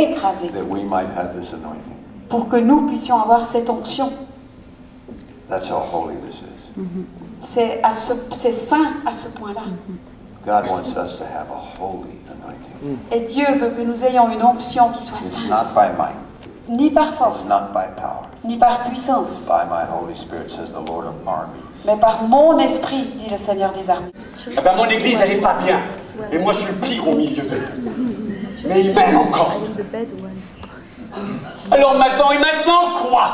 écrasé that we might have this anointing. pour que nous puissions avoir cette onction. That's how holy this is. C'est saint à ce point-là. God wants us to have a holy anointing. Et Dieu veut que nous ayons une onction qui soit It's sainte, not by might. ni par It's force, not by power. ni par puissance, By my Holy Spirit, says the Lord of armies. mais par mon esprit, dit le Seigneur des armées. Eh ben, mon église, elle est pas bien. Et moi, je suis le pire au milieu d'eux. Mais il m'aime encore. Alors maintenant, quoi?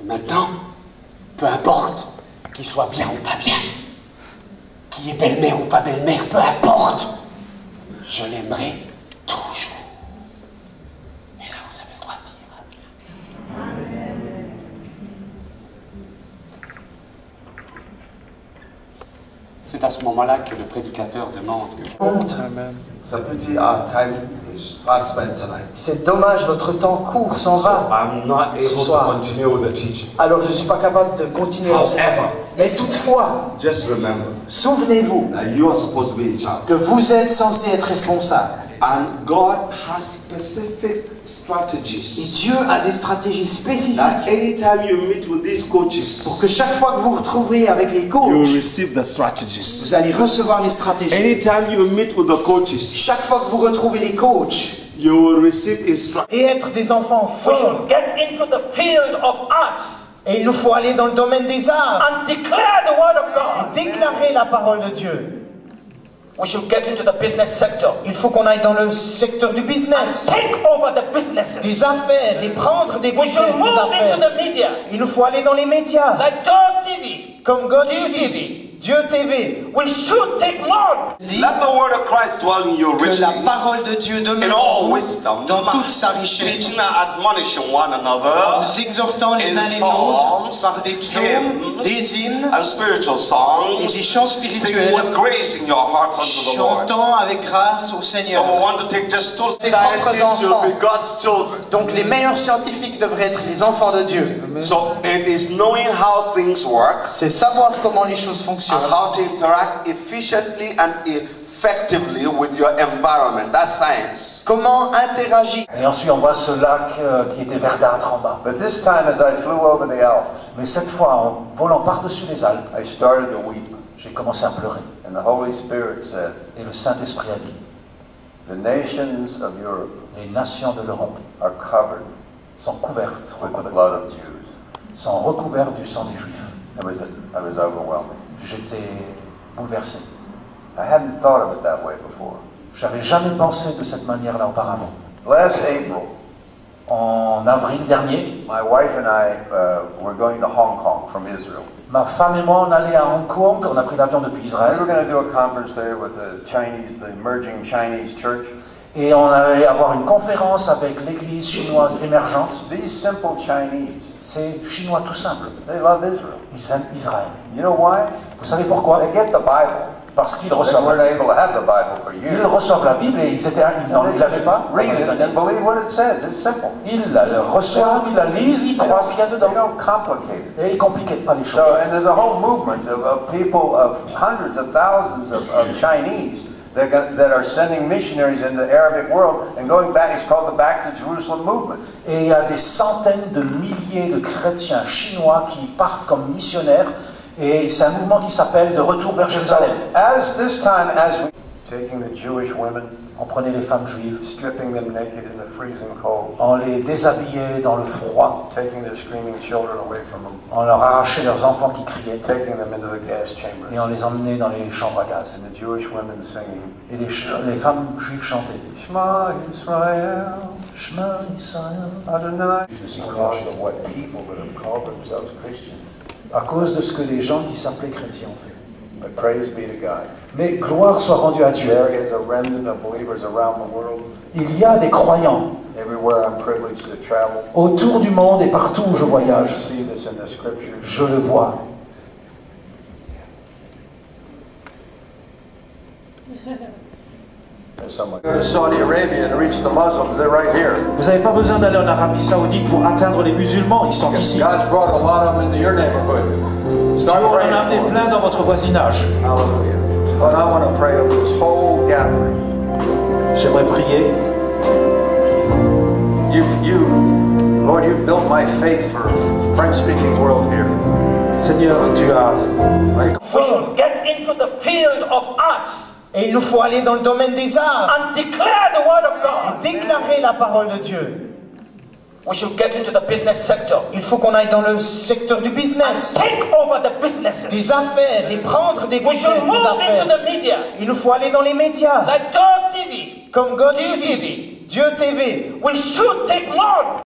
Et maintenant, peu importe qu'il soit bien ou pas bien, qu'il est belle-mère ou pas belle-mère, peu importe, je l'aimerai toujours. Et là, vous avez le droit de dire. C'est à ce moment-là que le prédicateur demande que... C'est petit our time is fast spent tonight. C'est dommage, notre temps court, s'en So va. I'm not able to soir. continue with the teaching. Alors je ne suis pas capable de continuer. However, Mais toutefois, just remember souvenez-vous that you are supposed to be in charge. que vous êtes censé être responsable. And God has specific Et strategies. Dieu a des stratégies spécifiques That anytime you meet with these pour coaches, que chaque fois que vous vous retrouverez avec les you coachs, receive the strategies. vous allez recevoir les stratégies. Anytime you meet with the coaches, Chaque fois que vous retrouvez les coachs you will receive instructions. et être des enfants We forts. should get into the field of arts Et il nous faut aller dans le domaine des arts and declare the word of God. et déclarer la parole de Dieu. We should get into the business sector. Il faut qu'on aille dans le secteur du business, Take over the businesses. des affaires et prendre des We business, should des move into affaires. the media, Il nous faut aller dans les médias, like God TV, comme God Dieu TV, TV. Dieu TV. We should take more. Dit Let the word of Christ dwell in you que la richly, parole de Dieu in demeure all en vous, wisdom, dans toute sa richesse, teaching and admonishing one en another nous exhortant les in uns les autres psalms, par des psaumes, hymns, des hymnes and spiritual et songs, des chants singing spirituels, with grace in your hearts unto the Lord. chantant avec grâce au So Seigneur. we want to take just two Ses propres scientists should enfants. be God's children. Donc les meilleurs scientifiques devraient être les enfants de Dieu. So it is knowing how things work C'est savoir comment les choses and fonctionnent how to interact efficiently and effectively with your environment. That's science. comment interagir. Et ensuite, on voit ce lac qui était verdâtre en bas. But this time, as I flew over the Alps, Mais cette fois, en volant par-dessus les Alpes, I started to weep. j'ai commencé à pleurer. And the Holy Spirit said, Et le Saint-Esprit a dit, the nations of Europe les nations de l'Europe are covered sont couvertes, with the blood of Jews. sont recouvertes du sang des Juifs. I was overwhelming. J'étais bouleversé. I hadn't thought of it that way before. J'avais jamais pensé de cette manière-là auparavant. Last April, En avril dernier, my wife and I were going to Hong Kong from Israel. ma femme et moi, on allait à Hong Kong, on a pris l'avion depuis We Israël, were going to do a conference there with the emerging Chinese church. et on allait avoir une conférence avec l'église chinoise émergente. These simple Chinese, C'est chinois tout simple. they love Israel. Ils aiment Israël. You know why? Vous savez pourquoi? They get the Bible. Parce qu'ils They reçoivent, weren't able to have the Bible for ils years. reçoivent la Bible et ils n'en l'avaient pas. Read it and believe what it says. It's simple. Ils la reçoivent, ils la lisent, ils croient ce qu'il y a dedans. They don't complicate it. Et ils ne compliquent pas les So, choses. and there's a whole movement of people, of hundreds of thousands of Chinese that are sending missionaries in the Arabic world and going back. It's called the Back to Jerusalem movement. Et il y a des centaines de milliers de chrétiens chinois qui partent comme missionnaires. Et c'est un mouvement qui s'appelle De retour vers Jérusalem. As this time, as we taking the Jewish women, On prenait les femmes juives, stripping them naked in the freezing cold, on les déshabillait dans le froid, taking their screaming children away from them, on leur arrachait leurs enfants qui criaient taking them into the gas chambers, et on les emmenait dans les chambres à gaz. and the Jewish women singing, Et les femmes juives chantaient Shema Yisrael, Shema Israël, Adonai. Because of what people that have called themselves Christians. à cause de ce que les gens qui s'appelaient chrétiens ont fait. But praise be to God. Mais gloire soit rendue à Dieu. There is a remnant of believers around the world. Il y a des croyants Everywhere I'm privileged to travel, autour du monde et partout où je I voyage. see this in the scriptures. Je le vois. There's someone. Go to Saudi Arabia to reach the Muslims. They're right here. Vous n'avez pas besoin d'aller en Arabie Saoudite pour atteindre les musulmans, ils sont ici. God's brought a lot of them into your neighborhood. Dieu Start en a praying amené for plein them. dans votre voisinage. Hallelujah. But I want to pray over this whole gathering. J'aimerais prier. Lord, you've built my faith for French-speaking world here. Seigneur, tu as... We should get into the field of arts Et il nous faut aller dans le domaine des arts and declare the word of God. et déclarer la parole de Dieu. We should get into the business sector. Il faut qu'on aille dans le secteur du business, Take over the businesses. des affaires et prendre des We business, should des move into affaires. the media, Il nous faut aller dans les médias, like God TV, comme God Dieu TV, TV. Dieu TV. We should take Lord